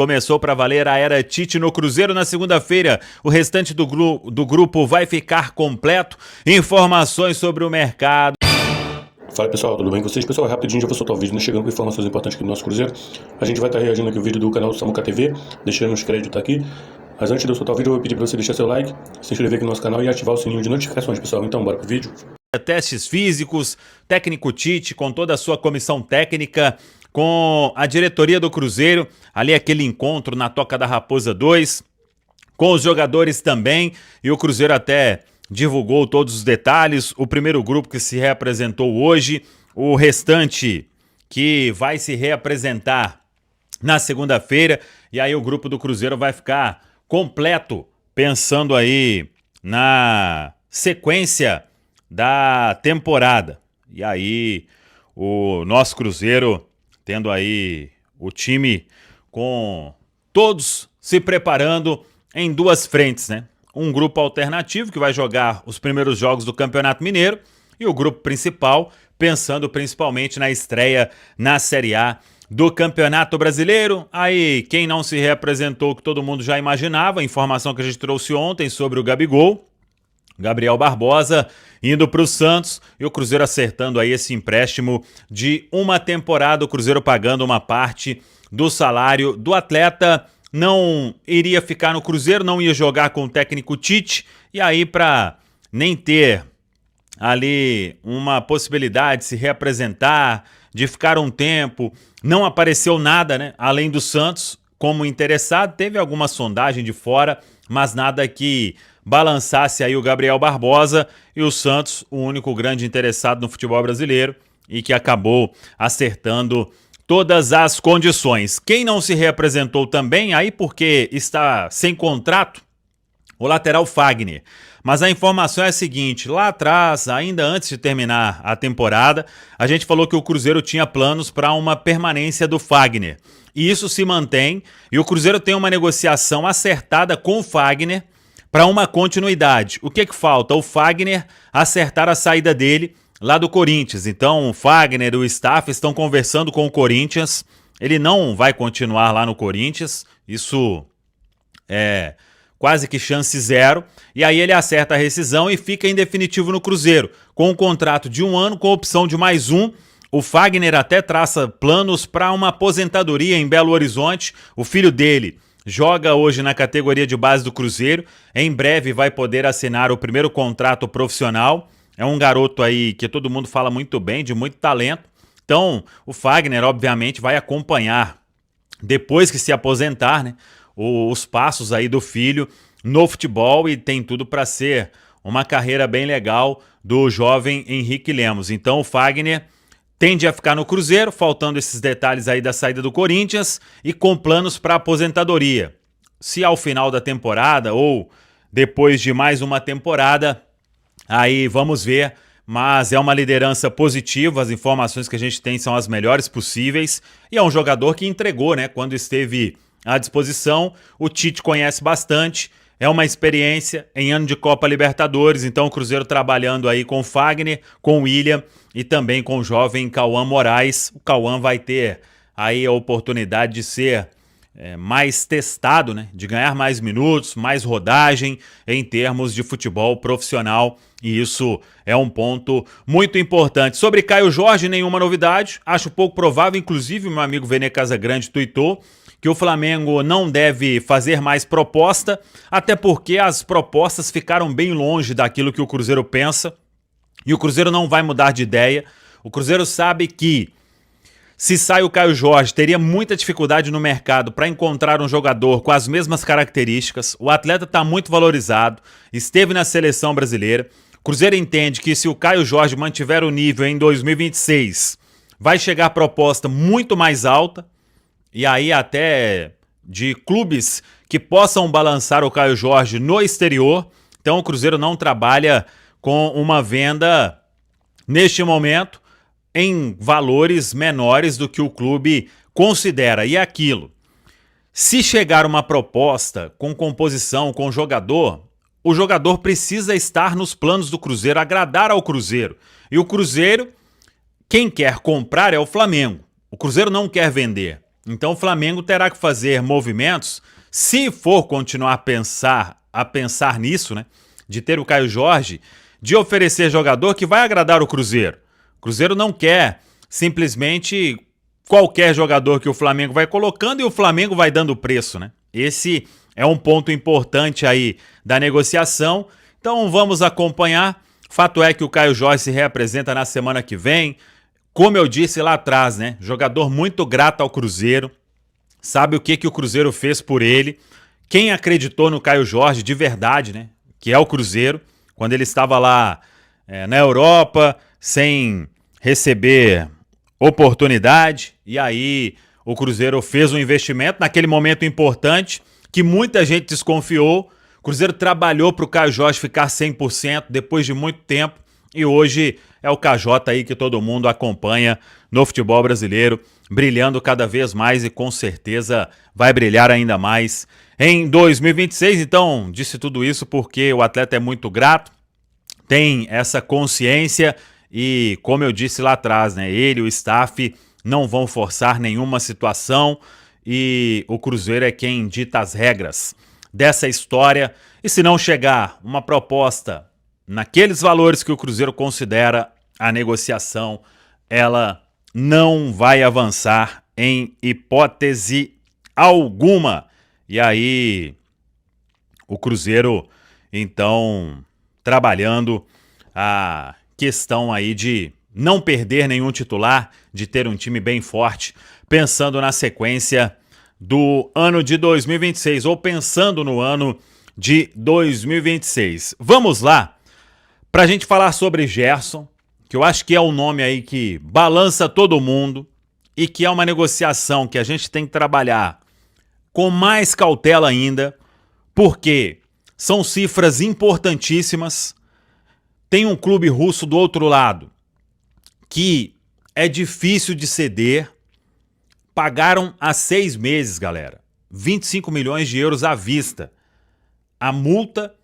Começou para valer a era Tite no Cruzeiro na segunda-feira. O restante do grupo vai ficar completo. Informações sobre o mercado. Fala pessoal, tudo bem com vocês? Pessoal, rapidinho já vou soltar o vídeo, chegando com informações importantes aqui do nosso Cruzeiro. A gente vai estar reagindo aqui ao vídeo do canal Samuca TV, deixando os créditos aqui. Mas antes de eu soltar o vídeo, eu vou pedir para você deixar seu like, se inscrever aqui no nosso canal e ativar o sininho de notificações, pessoal. Então, bora pro vídeo. Testes físicos, técnico Tite com toda a sua comissão técnica, com a diretoria do Cruzeiro, ali aquele encontro na Toca da Raposa 2, com os jogadores também, e o Cruzeiro até divulgou todos os detalhes, o primeiro grupo que se reapresentou hoje, o restante que vai se reapresentar na segunda-feira, e aí o grupo do Cruzeiro vai ficar completo, pensando aí na sequência da temporada. E aí o nosso Cruzeiro tendo aí o time com todos se preparando em duas frentes, né? Um grupo alternativo que vai jogar os primeiros jogos do Campeonato Mineiro e o grupo principal pensando principalmente na estreia na Série A do Campeonato Brasileiro. Aí quem não se reapresentou, que todo mundo já imaginava, a informação que a gente trouxe ontem sobre o Gabigol, Gabriel Barbosa indo para o Santos e o Cruzeiro acertando aí esse empréstimo de uma temporada, o Cruzeiro pagando uma parte do salário do atleta. Não iria ficar no Cruzeiro, não ia jogar com o técnico Tite, e aí para nem ter ali uma possibilidade de se reapresentar, de ficar um tempo, não apareceu nada, né? Além do Santos como interessado, teve alguma sondagem de fora, mas nada que balançasse aí o Gabriel Barbosa, e o Santos, o único grande interessado no futebol brasileiro e que acabou acertando todas as condições. Quem não se reapresentou também, aí porque está sem contrato, o lateral Fagner. Mas a informação é a seguinte, lá atrás, ainda antes de terminar a temporada, a gente falou que o Cruzeiro tinha planos para uma permanência do Fagner. E isso se mantém, e o Cruzeiro tem uma negociação acertada com o Fagner para uma continuidade. O que falta? O Fagner acertar a saída dele lá do Corinthians. Então o Fagner e o staff estão conversando com o Corinthians. Ele não vai continuar lá no Corinthians. Isso é quase que chance zero. E aí ele acerta a rescisão e fica em definitivo no Cruzeiro, com um contrato de 1 ano, com opção de mais um. O Fagner até traça planos para uma aposentadoria em Belo Horizonte. O filho dele joga hoje na categoria de base do Cruzeiro. Em breve vai poder assinar o primeiro contrato profissional. É um garoto aí que todo mundo fala muito bem, de muito talento. Então, o Fagner, obviamente, vai acompanhar, depois que se aposentar, né, os passos aí do filho no futebol, e tem tudo para ser uma carreira bem legal do jovem Henrique Lemos. Então, o Fagner tende a ficar no Cruzeiro, faltando esses detalhes aí da saída do Corinthians e com planos para aposentadoria. Se ao final da temporada ou depois de mais uma temporada, aí vamos ver, mas é uma liderança positiva, as informações que a gente tem são as melhores possíveis, e é um jogador que entregou, né, quando esteve à disposição. O Tite conhece bastante, é uma experiência em ano de Copa Libertadores, então o Cruzeiro trabalhando aí com o Fagner, com o William e também com o jovem Cauã Moraes. O Cauã vai ter aí a oportunidade de ser mais testado, né? De ganhar mais minutos, mais rodagem em termos de futebol profissional, e isso é um ponto muito importante. Sobre Caio Jorge, nenhuma novidade, acho pouco provável, inclusive o meu amigo Vene Casagrande tuitou que o Flamengo não deve fazer mais proposta, até porque as propostas ficaram bem longe daquilo que o Cruzeiro pensa, e o Cruzeiro não vai mudar de ideia. O Cruzeiro sabe que se sai o Caio Jorge, teria muita dificuldade no mercado para encontrar um jogador com as mesmas características. O atleta está muito valorizado, esteve na seleção brasileira. O Cruzeiro entende que se o Caio Jorge mantiver o nível em 2026, vai chegar proposta muito mais alta, e aí até de clubes que possam balançar o Caio Jorge no exterior. Então o Cruzeiro não trabalha com uma venda neste momento em valores menores do que o clube considera. E é aquilo, se chegar uma proposta com composição, com jogador, o jogador precisa estar nos planos do Cruzeiro, agradar ao Cruzeiro. E o Cruzeiro, quem quer comprar é o Flamengo. O Cruzeiro não quer vender. Então o Flamengo terá que fazer movimentos, se for continuar a pensar nisso, né? De ter o Caio Jorge, de oferecer jogador que vai agradar o Cruzeiro. O Cruzeiro não quer simplesmente qualquer jogador que o Flamengo vai colocando e o Flamengo vai dando preço, né? Esse é um ponto importante aí da negociação. Então vamos acompanhar. Fato é que o Caio Jorge se reapresenta na semana que vem. Como eu disse lá atrás, né? Jogador muito grato ao Cruzeiro. Sabe o que o Cruzeiro fez por ele. Quem acreditou no Caio Jorge de verdade, né? Que é o Cruzeiro. Quando ele estava lá na Europa, sem receber oportunidade. E aí o Cruzeiro fez um investimento naquele momento importante que muita gente desconfiou. O Cruzeiro trabalhou para o Caio Jorge ficar 100% depois de muito tempo e hoje é o KJ aí que todo mundo acompanha no futebol brasileiro, brilhando cada vez mais e com certeza vai brilhar ainda mais em 2026. Então, disse tudo isso porque o atleta é muito grato, tem essa consciência e, como eu disse lá atrás, né, ele e o staff não vão forçar nenhuma situação e o Cruzeiro é quem dita as regras dessa história. E se não chegar uma proposta naqueles valores que o Cruzeiro considera, a negociação ela não vai avançar em hipótese alguma. E aí o Cruzeiro, então, trabalhando a questão aí de não perder nenhum titular, de ter um time bem forte, pensando na sequência do ano de 2026, ou pensando no ano de 2026. Vamos lá, para a gente falar sobre Gerson, que eu acho que é um nome aí que balança todo mundo e que é uma negociação que a gente tem que trabalhar com mais cautela ainda, porque são cifras importantíssimas. Tem um clube russo do outro lado que é difícil de ceder. Pagaram há 6 meses, galera, 25 milhões de euros à vista. A multa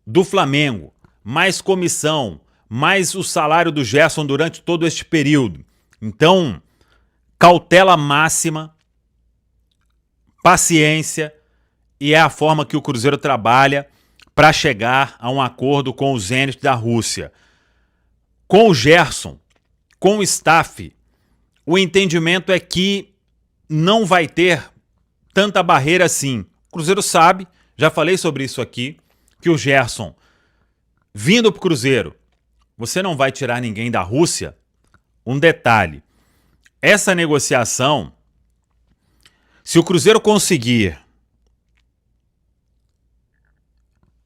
do Flamengo, mais comissão, mais o salário do Gerson durante todo este período. Então, cautela máxima, paciência, e é a forma que o Cruzeiro trabalha para chegar a um acordo com o Zenit da Rússia. Com o Gerson, com o staff, o entendimento é que não vai ter tanta barreira assim. O Cruzeiro sabe, já falei sobre isso aqui, que o Gerson, vindo para o Cruzeiro, você não vai tirar ninguém da Rússia. Um detalhe, essa negociação, se o Cruzeiro conseguir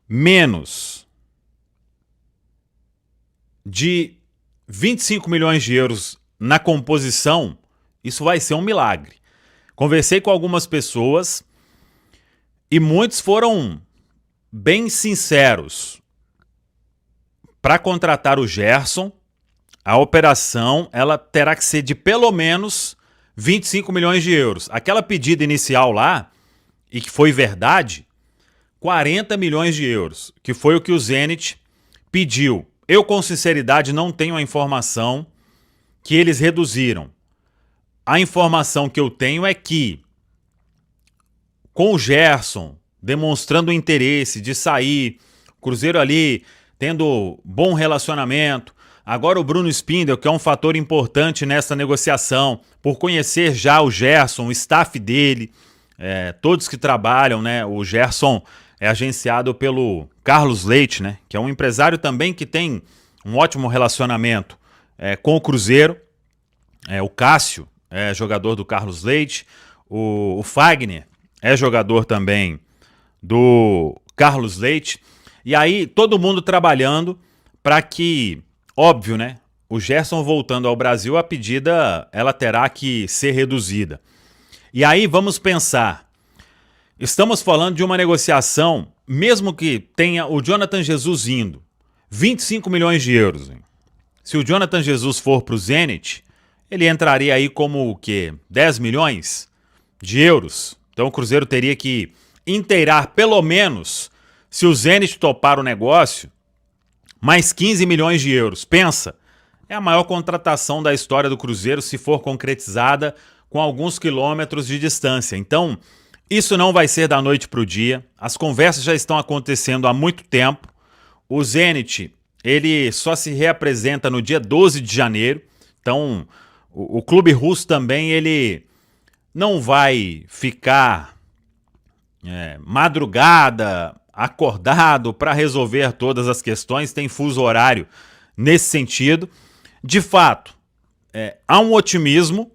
menos de 25 milhões de euros na composição, isso vai ser um milagre. Conversei com algumas pessoas e muitos foram bem sinceros. Para contratar o Gerson, a operação ela terá que ser de pelo menos 25 milhões de euros. Aquela pedida inicial lá, e que foi verdade, 40 milhões de euros, que foi o que o Zenit pediu. Eu, com sinceridade, não tenho a informação que eles reduziram. A informação que eu tenho é que, com o Gerson demonstrando interesse de sair, o Cruzeiro ali tendo bom relacionamento, agora o Bruno Spindel, que é um fator importante nessa negociação, por conhecer já o Gerson, o staff dele, todos que trabalham, né? O Gerson é agenciado pelo Carlos Leite, né? Que é um empresário também que tem um ótimo relacionamento com o Cruzeiro. O Cássio é jogador do Carlos Leite, o Fagner é jogador também do Carlos Leite. E aí todo mundo trabalhando para que, óbvio, né? O Gerson voltando ao Brasil, a pedida ela terá que ser reduzida. E aí vamos pensar, estamos falando de uma negociação, mesmo que tenha o Jonathan Jesus indo, 25 milhões de euros. Hein? Se o Jonathan Jesus for para o Zenit, ele entraria aí como o quê? 10 milhões de euros. Então o Cruzeiro teria que inteirar pelo menos, se o Zenit topar o negócio, mais 15 milhões de euros. Pensa, é a maior contratação da história do Cruzeiro se for concretizada com alguns quilômetros de distância. Então, isso não vai ser da noite para o dia. As conversas já estão acontecendo há muito tempo. O Zenit, ele só se reapresenta no dia 12 de janeiro. Então, o clube russo também, ele não vai ficar madrugada, acordado para resolver todas as questões. Tem fuso horário nesse sentido. De fato, há um otimismo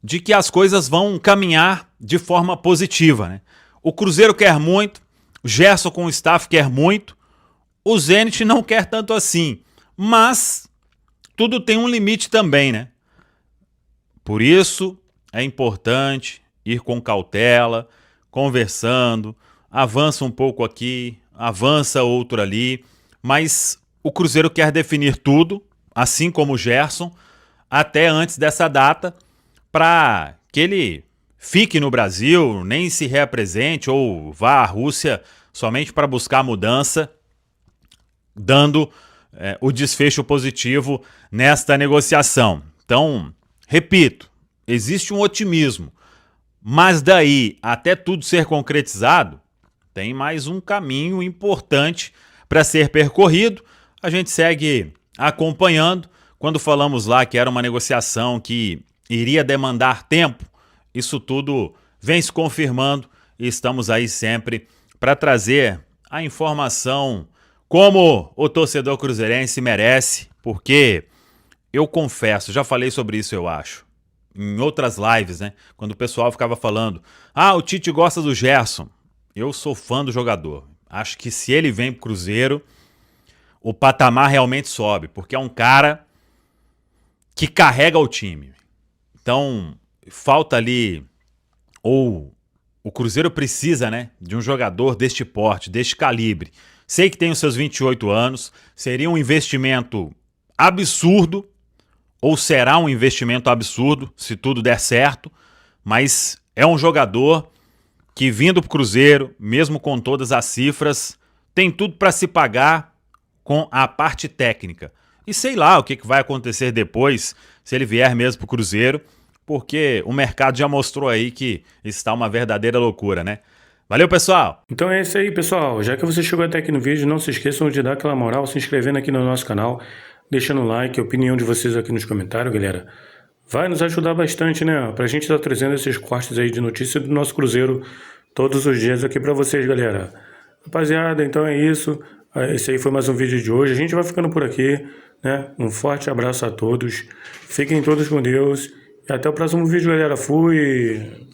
de que as coisas vão caminhar de forma positiva, né? O Cruzeiro quer muito, o Gerson com o staff quer muito, o Zenit não quer tanto assim, mas tudo tem um limite também, né? Por isso é importante ir com cautela, conversando, avança um pouco aqui, avança outro ali, mas o Cruzeiro quer definir tudo, assim como o Gerson, até antes dessa data, para que ele fique no Brasil, nem se reapresente ou vá à Rússia somente para buscar mudança, dando o desfecho positivo nesta negociação. Então, repito, existe um otimismo, mas daí até tudo ser concretizado, tem mais um caminho importante para ser percorrido. A gente segue acompanhando. Quando falamos lá que era uma negociação que iria demandar tempo, isso tudo vem se confirmando e estamos aí sempre para trazer a informação como o torcedor cruzeirense merece, porque eu confesso, já falei sobre isso, eu acho, em outras lives, né? Quando o pessoal ficava falando, o Tite gosta do Gerson. Eu sou fã do jogador. Acho que se ele vem pro Cruzeiro, o patamar realmente sobe, porque é um cara que carrega o time. Então, falta ali, ou o Cruzeiro precisa, né, de um jogador deste porte, deste calibre. Sei que tem os seus 28 anos, seria um investimento absurdo, ou será um investimento absurdo, se tudo der certo, mas é um jogador que, vindo para o Cruzeiro, mesmo com todas as cifras, tem tudo para se pagar com a parte técnica. E sei lá o que vai acontecer depois, se ele vier mesmo para o Cruzeiro, porque o mercado já mostrou aí que está uma verdadeira loucura, né? Valeu, pessoal! Então é isso aí, pessoal. Já que você chegou até aqui no vídeo, não se esqueçam de dar aquela moral, se inscrevendo aqui no nosso canal, deixando o like, a opinião de vocês aqui nos comentários, galera. Vai nos ajudar bastante, né? Pra gente estar trazendo esses cortes aí de notícia do nosso Cruzeiro todos os dias aqui pra vocês, galera. Rapaziada, então é isso. Esse aí foi mais um vídeo de hoje. A gente vai ficando por aqui, né? Um forte abraço a todos. Fiquem todos com Deus. E até o próximo vídeo, galera. Fui!